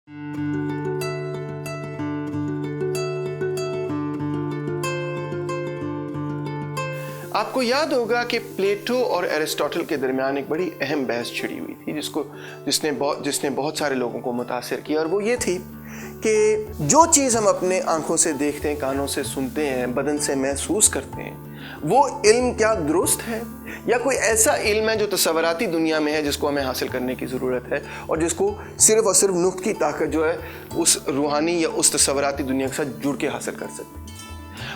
آپ کو یاد ہوگا کہ پلیٹو اور ایرسٹوٹل کے درمیان ایک بڑی اہم بحث چھڑی ہوئی تھی جس نے بہت سارے لوگوں کو متاثر کیا، اور وہ یہ تھی کہ جو چیز ہم اپنے آنکھوں سے دیکھتے ہیں، کانوں سے سنتے ہیں، بدن سے محسوس کرتے ہیں، وہ علم کیا درست ہے یا کوئی ایسا علم ہے جو تصوراتی دنیا میں ہے جس کو ہمیں حاصل کرنے کی ضرورت ہے اور جس کو صرف اور صرف نقط کی طاقت جو ہے اس روحانی یا اس تصوراتی دنیا کے ساتھ جڑ کے حاصل کر سکتے ہیں۔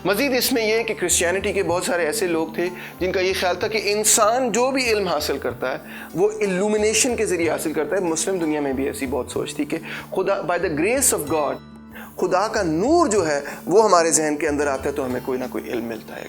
مزید اس میں یہ کہ کرسچینٹی کے بہت سارے ایسے لوگ تھے جن کا یہ خیال تھا کہ انسان جو بھی علم حاصل کرتا ہے وہ الومینیشن کے ذریعے حاصل کرتا ہے۔ مسلم دنیا میں بھی ایسی بہت سوچ تھی کہ خدا by the grace of God, خدا کا نور جو ہے وہ ہمارے ذہن کے اندر آتا ہے تو ہمیں کوئی نہ کوئی علم ملتا ہے۔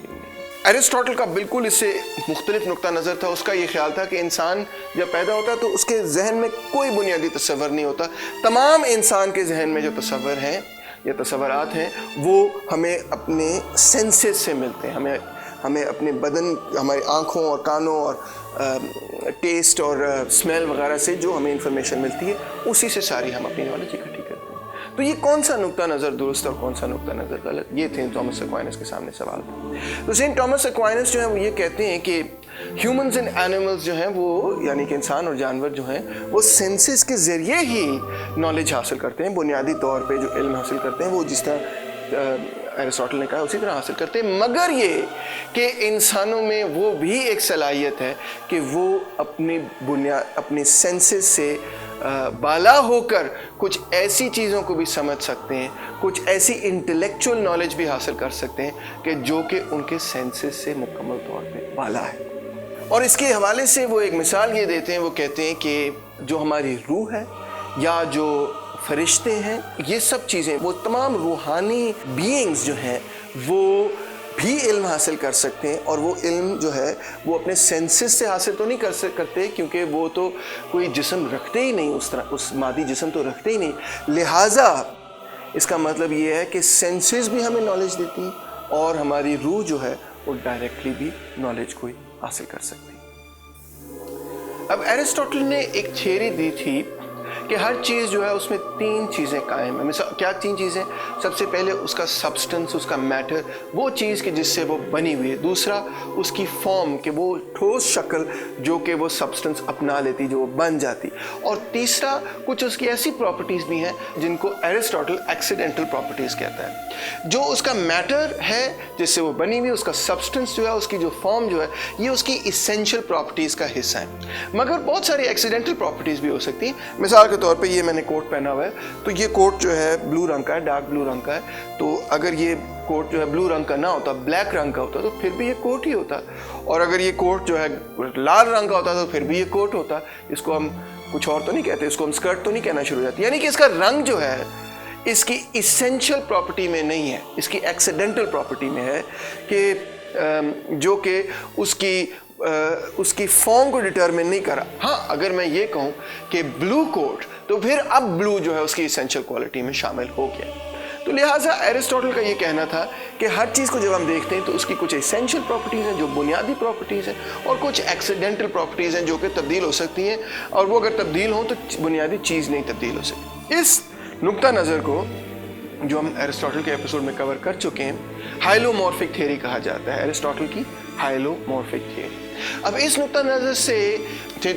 ایرسٹوٹل کا بالکل اس سے مختلف نقطہ نظر تھا۔ اس کا یہ خیال تھا کہ انسان جب پیدا ہوتا ہے تو اس کے ذہن میں کوئی بنیادی تصور نہیں ہوتا، تمام انسان کے ذہن میں جو تصور ہیں یا تصورات ہیں وہ ہمیں اپنے سینسز سے ملتے ہیں، ہمیں اپنے بدن، ہماری آنکھوں اور کانوں اور ٹیسٹ اور اسمیل وغیرہ سے جو ہمیں انفارمیشن ملتی ہے اسی سے ساری ہم اپنی نالج اکٹھی کرتے ہیں۔ تو یہ کون سا نقطہ نظر درست اور کون سا نقطہ نظر غلط، یہ تھے تھامس ایکوائنس کے سامنے سوال تھا۔ تو سینٹ تھامس ایکوائنس جو ہیں وہ یہ کہتے ہیں کہ ہیومنز اینڈ اینیملز جو ہیں وہ، یعنی کہ انسان اور جانور جو ہیں وہ سینسز کے ذریعے ہی نالج حاصل کرتے ہیں، بنیادی طور پہ جو علم حاصل کرتے ہیں وہ جس طرح ایرسٹوٹل نے کہا اسی طرح حاصل کرتے ہیں، مگر یہ کہ انسانوں میں وہ بھی ایک صلاحیت ہے کہ وہ اپنی سینسز سے بالا ہو کر کچھ ایسی چیزوں کو بھی سمجھ سکتے ہیں، کچھ ایسی انٹلیکچوئل نالج بھی حاصل کر سکتے ہیں کہ جو کہ ان کے سینسز سے مکمل طور پہ بالا ہے۔ اور اس کے حوالے سے وہ ایک مثال یہ دیتے ہیں، وہ کہتے ہیں کہ جو ہماری روح ہے یا جو فرشتے ہیں، یہ سب چیزیں، وہ تمام روحانی بینگز جو ہیں وہ بھی علم حاصل کر سکتے ہیں، اور وہ علم جو ہے وہ اپنے سینسز سے حاصل تو نہیں کرتے کیونکہ وہ تو کوئی جسم رکھتے ہی نہیں، اس طرح اس مادی جسم تو رکھتے ہی نہیں، لہٰذا اس کا مطلب یہ ہے کہ سینسز بھی ہمیں نالج دیتی ہیں اور ہماری روح جو ہے وہ ڈائریکٹلی بھی نالج کو حاصل کر سکتی ہے۔ اب ایرسٹوٹل نے ایک تھیوری دی تھی کہ ہر چیز جو ہے اس میں تین چیزیں قائم ہیں۔ کیا تین چیزیں؟ سب سے پہلے اس کا سبسٹنس، اس کا میٹر، وہ چیز کہ جس سے وہ بنی ہوئی ہے۔ دوسرا اس کی فارم، کہ وہ ٹھوس شکل جو کہ وہ سبسٹنس اپنا لیتی، جو وہ بن جاتی۔ اور تیسرا کچھ اس کی ایسی پراپرٹیز بھی ہیں جن کو ایرسٹوٹل ایکسیڈنٹل پراپرٹیز کہتا ہے۔ جو اس کا میٹر ہے جس سے وہ بنی ہوئی، اس کا سبسٹنس جو ہے، اس کی جو فارم جو ہے، یہ اس کی اسینشل پراپرٹیز کا حصہ ہے، مگر بہت ساری ایکسیڈنٹل پراپرٹیز بھی ہو سکتی ہیں۔ مثال کے طور پہ یہ میں نے کوٹ پہنا ہوا ہے، تو یہ کوٹ جو ہے بلو رنگ کا ہے، ڈارک بلو رنگ کا ہے، تو اگر یہ کوٹ جو ہے بلو رنگ کا نہ ہوتا، بلیک رنگ کا ہوتا تو پھر بھی یہ کوٹ ہی ہوتا، اور اگر یہ کوٹ جو ہے لال رنگ کا ہوتا تو پھر بھی یہ کوٹ ہوتا۔ اس کو ہم کچھ اور تو نہیں کہتے، اس کو ہم اسکرٹ تو نہیں کہنا شروع ہو جاتی، یعنی کہ اس کا رنگ جو ہے اس کی اسینشل پراپرٹی میں نہیں ہے، اس کی ایکسیڈنٹل پراپرٹی میں ہے، کہ جو کہ اس کی فارم کو ڈٹرمن نہیں کر رہا۔ ہاں اگر میں یہ کہوں کہ بلو کوٹ، تو پھر اب بلو جو ہے اس کی اسینشل کوالٹی میں شامل ہو گیا۔ تو لہٰذا ایرسٹوٹل کا یہ کہنا تھا کہ ہر چیز کو جب ہم دیکھتے ہیں تو اس کی کچھ اسینشل پراپرٹیز ہیں جو بنیادی پراپرٹیز ہیں، اور کچھ ایکسیڈنٹل پراپرٹیز ہیں جو کہ تبدیل ہو سکتی ہیں، اور وہ اگر تبدیل ہوں تو بنیادی چیز نہیں تبدیل ہو سکتی۔ اس نقطہ نظر کو جو ہم ایرسٹوٹل کے ایپیسوڈ میں کور کر چکے ہیں، ہائلومورفک تھیوری کہا جاتا ہے، ایرسٹوٹل کی ہائلومورفک تھیوری۔ اب اس نقطہ نظر سے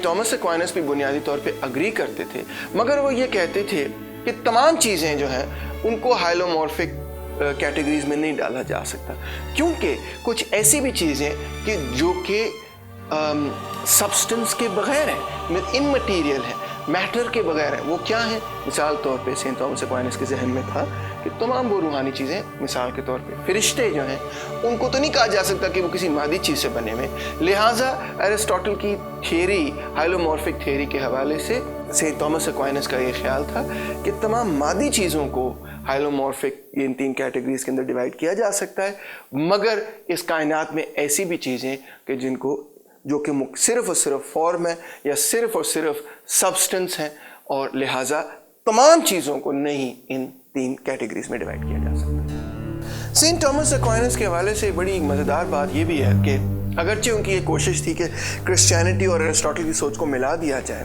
تھامس ایکوائنس بھی بنیادی طور پہ اگری کرتے تھے، مگر وہ یہ کہتے تھے کہ تمام چیزیں جو ہیں ان کو ہائلومورفک کیٹیگریز میں نہیں ڈالا جا سکتا، کیونکہ کچھ ایسی بھی چیزیں کہ جو کہ سبسٹنس کے بغیر ہیں، ان مٹیریل ہیں، میٹر کے بغیر ہیں۔ وہ کیا ہیں؟ مثال طور پہ سینٹ تھامس ایکوائنس کے ذہن میں تھا کہ تمام وہ روحانی چیزیں، مثال کے طور پہ فرشتے جو ہیں، ان کو تو نہیں کہا جا سکتا کہ وہ کسی مادی چیز سے بنے ہوئے، لہٰذا ایرسٹوٹل کی تھیوری، ہائلومورفک تھیوری کے حوالے سے سینٹ تھامس ایکوائنس کا یہ خیال تھا کہ تمام مادی چیزوں کو ہائلومورفک ان تین کیٹیگریز کے اندر ڈیوائڈ کیا جا سکتا ہے، مگر اس کائنات میں ایسی بھی چیزیں کہ جن کو جو کہ صرف اور صرف فارم ہے یا صرف اور صرف سبسٹنس ہیں، اور لہٰذا تمام چیزوں کو نہیں ان تین کیٹیگریز میں ڈیوائڈ کیا جا سکتا۔ سینٹ تھامس ایکوائنس کے حوالے سے بڑی مزیدار بات یہ بھی ہے کہ اگرچہ ان کی یہ کوشش تھی کہ کرسچینٹی اور ایرسٹوٹل کی سوچ کو ملا دیا جائے،